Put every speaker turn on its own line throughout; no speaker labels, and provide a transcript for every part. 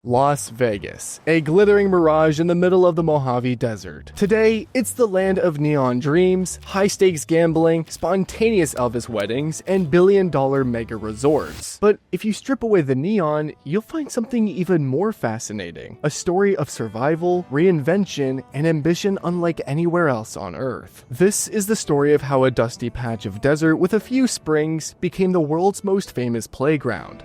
Las Vegas, a glittering mirage in the middle of the Mojave Desert. Today, it's the land of neon dreams, high-stakes gambling, spontaneous Elvis weddings, and billion-dollar mega resorts. But if you strip away the neon, you'll find something even more fascinating. A story of survival, reinvention, and ambition unlike anywhere else on Earth. This is the story of how a dusty patch of desert with a few springs became the world's most famous playground.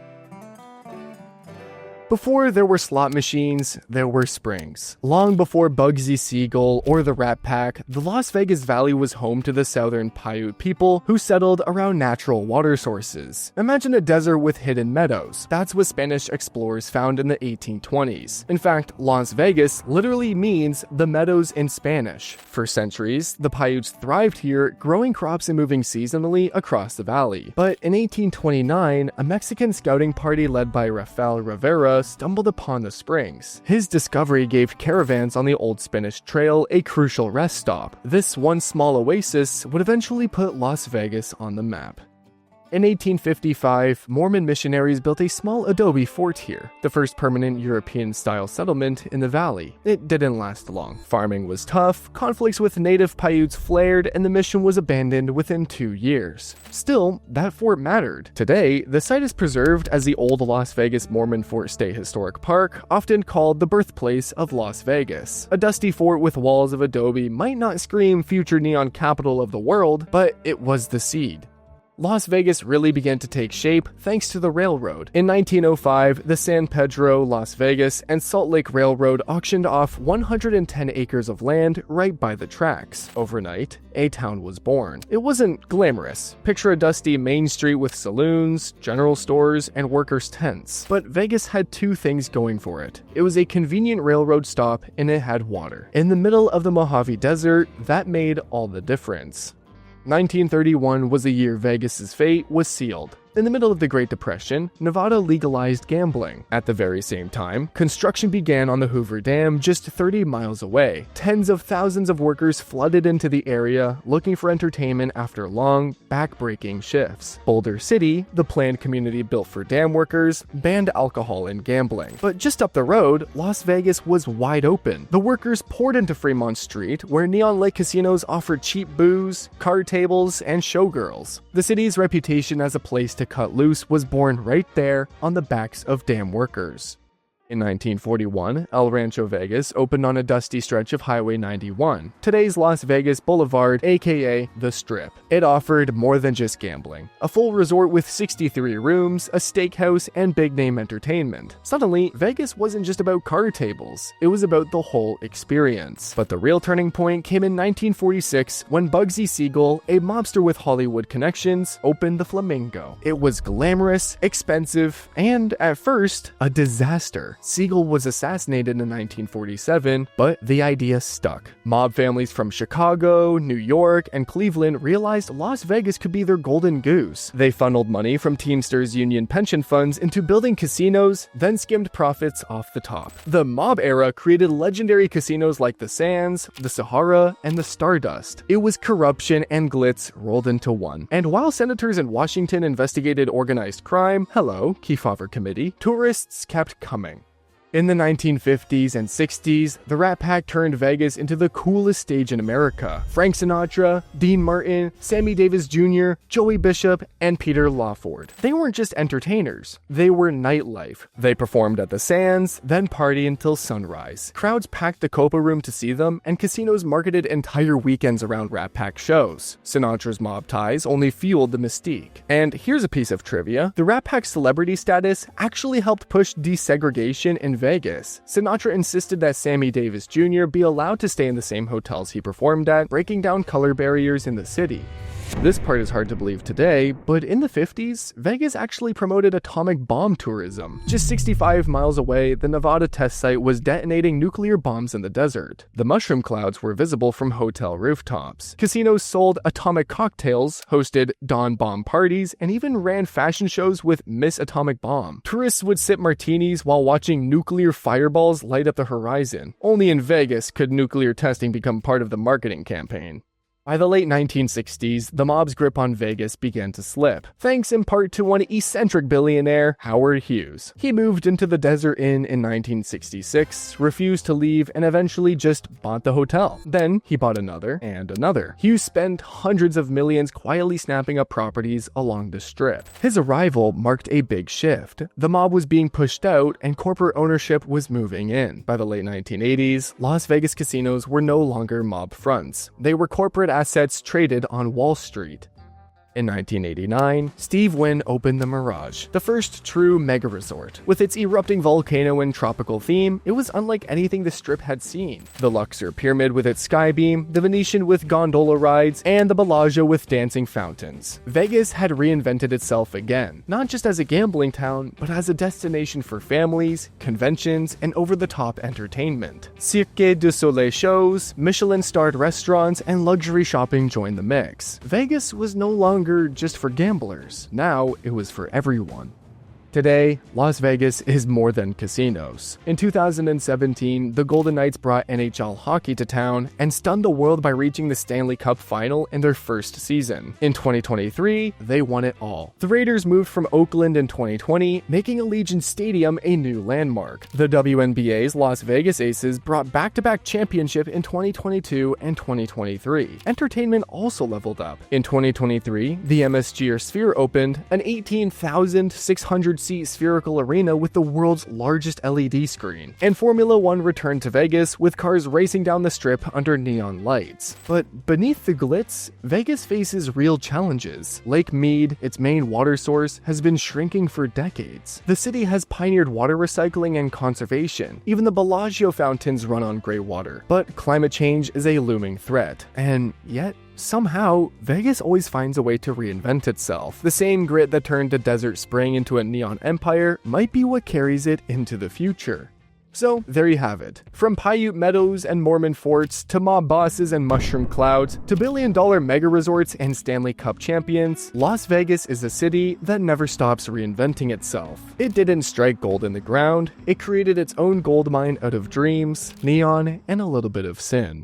Before there were slot machines, there were springs. Long before Bugsy, Siegel, or the Rat Pack, the Las Vegas Valley was home to the Southern Paiute people who settled around natural water sources. Imagine a desert with hidden meadows. That's what Spanish explorers found in the 1820s. In fact, Las Vegas literally means the meadows in Spanish. For centuries, the Paiutes thrived here, growing crops and moving seasonally across the valley. But in 1829, a Mexican scouting party led by Rafael Rivera stumbled upon the springs. His discovery gave caravans on the Old Spanish Trail a crucial rest stop. This one small oasis would eventually put Las Vegas on the map. In 1855, Mormon missionaries built a small adobe fort here, the first permanent European-style settlement in the valley. It didn't last long. Farming was tough, conflicts with native Paiutes flared, and the mission was abandoned within 2 years. Still, that fort mattered. Today, the site is preserved as the old Las Vegas Mormon Fort State Historic Park, often called the birthplace of Las Vegas. A dusty fort with walls of adobe might not scream future neon capital of the world, but it was the seed. Las Vegas really began to take shape thanks to the railroad. In 1905, the San Pedro, Las Vegas, and Salt Lake Railroad auctioned off 110 acres of land right by the tracks. Overnight, a town was born. It wasn't glamorous. Picture a dusty main street with saloons, general stores, and workers' tents. But Vegas had two things going for it. It was a convenient railroad stop, and it had water. In the middle of the Mojave Desert, that made all the difference. 1931 was the year Vegas's fate was sealed. In the middle of the Great Depression, Nevada legalized gambling. At the very same time, construction began on the Hoover Dam just 30 miles away. Tens of thousands of workers flooded into the area, looking for entertainment after long, back-breaking shifts. Boulder City, the planned community built for dam workers, banned alcohol and gambling. But just up the road, Las Vegas was wide open. The workers poured into Fremont Street, where neon light casinos offered cheap booze, card tables, and showgirls. The city's reputation as a place to cut loose was born right there on the backs of dam workers. In 1941, El Rancho Vegas opened on a dusty stretch of Highway 91, today's Las Vegas Boulevard, aka The Strip. It offered more than just gambling. A full resort with 63 rooms, a steakhouse, and big-name entertainment. Suddenly, Vegas wasn't just about card tables, it was about the whole experience. But the real turning point came in 1946 when Bugsy Siegel, a mobster with Hollywood connections, opened the Flamingo. It was glamorous, expensive, and, at first, a disaster. Siegel was assassinated in 1947, but the idea stuck. Mob families from Chicago, New York, and Cleveland realized Las Vegas could be their golden goose. They funneled money from Teamsters Union pension funds into building casinos, then skimmed profits off the top. The mob era created legendary casinos like the Sands, the Sahara, and the Stardust. It was corruption and glitz rolled into one. And while senators in Washington investigated organized crime, hello, Kefauver Committee, tourists kept coming. In the 1950s and 60s, the Rat Pack turned Vegas into the coolest stage in America. Frank Sinatra, Dean Martin, Sammy Davis Jr., Joey Bishop, and Peter Lawford. They weren't just entertainers, they were nightlife. They performed at the Sands, then party until sunrise. Crowds packed the Copa Room to see them, and casinos marketed entire weekends around Rat Pack shows. Sinatra's mob ties only fueled the mystique. And here's a piece of trivia. The Rat Pack's celebrity status actually helped push desegregation in Vegas. Sinatra insisted that Sammy Davis Jr. be allowed to stay in the same hotels he performed at, breaking down color barriers in the city. This part is hard to believe today, but in the 50s, Vegas actually promoted atomic bomb tourism. Just 65 miles away, the Nevada test site was detonating nuclear bombs in the desert. The mushroom clouds were visible from hotel rooftops. Casinos sold atomic cocktails, hosted dawn bomb parties, and even ran fashion shows with Miss Atomic Bomb. Tourists would sip martinis while watching nuclear fireballs light up the horizon. Only in Vegas could nuclear testing become part of the marketing campaign. By the late 1960s, the mob's grip on Vegas began to slip, thanks in part to one eccentric billionaire, Howard Hughes. He moved into the Desert Inn in 1966, refused to leave, and eventually just bought the hotel. Then, he bought another and another. Hughes spent hundreds of millions quietly snapping up properties along the Strip. His arrival marked a big shift. The mob was being pushed out, and corporate ownership was moving in. By the late 1980s, Las Vegas casinos were no longer mob fronts. They were corporate assets traded on Wall Street. In 1989, Steve Wynn opened the Mirage, the first true mega resort. With its erupting volcano and tropical theme, it was unlike anything the Strip had seen. The Luxor Pyramid with its skybeam, the Venetian with gondola rides, and the Bellagio with dancing fountains. Vegas had reinvented itself again, not just as a gambling town, but as a destination for families, conventions, and over-the-top entertainment. Cirque du Soleil shows, Michelin-starred restaurants, and luxury shopping joined the mix. Vegas was no longer just for gamblers. Now it was for everyone. Today, Las Vegas is more than casinos. In 2017, the Golden Knights brought NHL hockey to town and stunned the world by reaching the Stanley Cup final in their first season. In 2023, they won it all. The Raiders moved from Oakland in 2020, making Allegiant Stadium a new landmark. The WNBA's Las Vegas Aces brought back-to-back championship in 2022 and 2023. Entertainment also leveled up. In 2023, the MSG Sphere opened, an 18,600-seat spherical arena with the world's largest LED screen. And Formula One returned to Vegas with cars racing down the Strip under neon lights. But beneath the glitz, Vegas faces real challenges. Lake Mead, its main water source, has been shrinking for decades. The city has pioneered water recycling and conservation. Even the Bellagio fountains run on gray water. But climate change is a looming threat. And yet, somehow, Vegas always finds a way to reinvent itself. The same grit that turned a desert spring into a neon empire might be what carries it into the future. So, there you have it. From Paiute Meadows and Mormon Forts, to mob bosses and mushroom clouds, to billion-dollar mega resorts and Stanley Cup champions, Las Vegas is a city that never stops reinventing itself. It didn't strike gold in the ground, it created its own gold mine out of dreams, neon, and a little bit of sin.